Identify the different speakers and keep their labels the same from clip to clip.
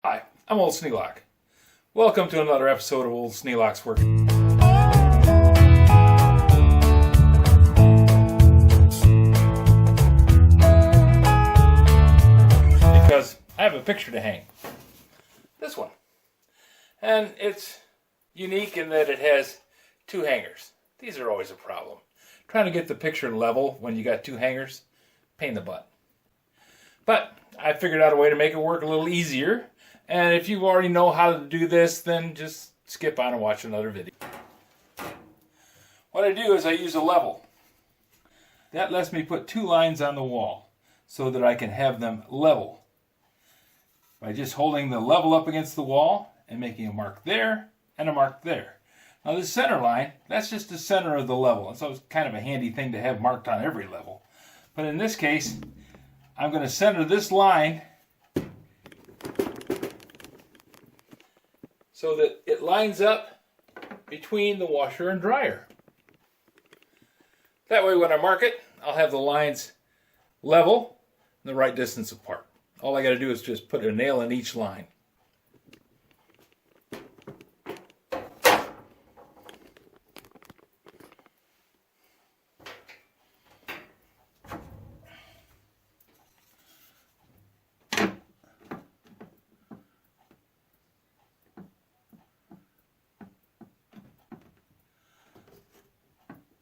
Speaker 1: Hi, I'm Old Sneelock. Welcome to another episode of Old Sneelock's Work. Because I have a picture to hang. This one. And it's unique in that it has two hangers. These are always a problem. Trying to get the picture level when you got two hangers, pain in the butt. But I figured out a way to make it work a little easier. And if you already know how to do this, then just skip on and watch another video. What I do is I use a level. That lets me put two lines on the wall so that I can have them level. By just holding the level up against the wall and making a mark there and a mark there. Now this center line, that's just the center of the level. And so it's kind of a handy thing to have marked on every level. But in this case, I'm going to center this line so that it lines up between the washer and dryer. That way when I mark it, I'll have the lines level and the right distance apart. All I got to do is just put a nail in each line.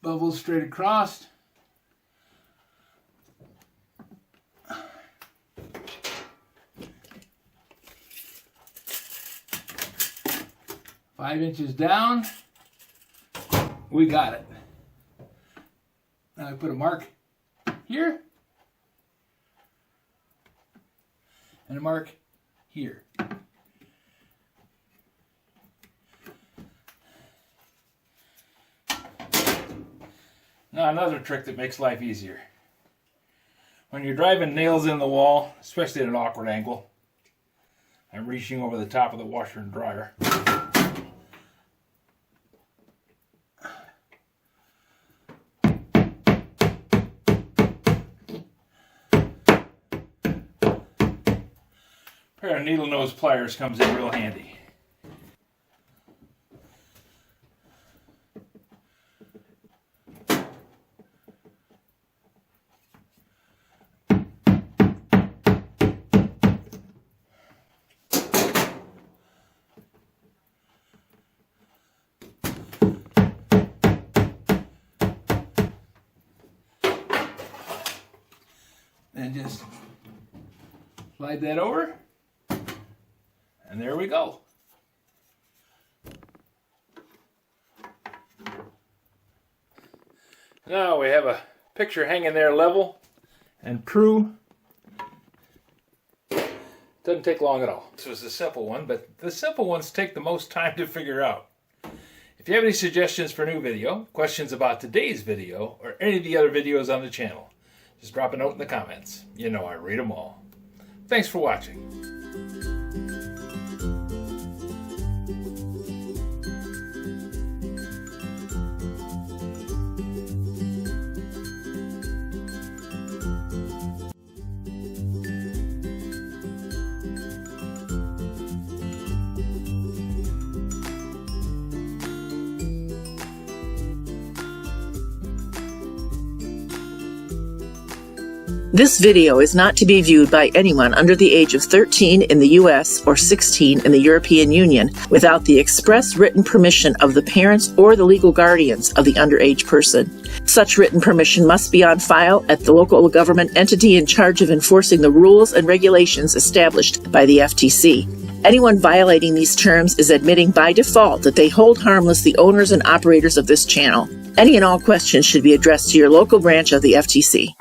Speaker 1: Level straight across. Five inches down. We got it. Now I put a mark here and a mark here. Now another trick that makes life easier. When you're driving nails in the wall, especially at an awkward angle, I'm reaching over the top of the washer and dryer. A pair of needle nose pliers comes in real handy. And just slide that over, and there we go. Now we have a picture hanging there level and true. Doesn't take long at all. This was a simple one, but the simple ones take the most time to figure out. If you have any suggestions for a new video, questions about today's video, or any of the other videos on the channel, just drop a note in the comments. You know I read them all. Thanks for watching.
Speaker 2: This video is not to be viewed by anyone under the age of 13 in the U.S. or 16 in the European Union without the express written permission of the parents or the legal guardians of the underage person. Such written permission must be on file at the local government entity in charge of enforcing the rules and regulations established by the FTC. Anyone violating these terms is admitting by default that they hold harmless the owners and operators of this channel. Any and all questions should be addressed to your local branch of the FTC.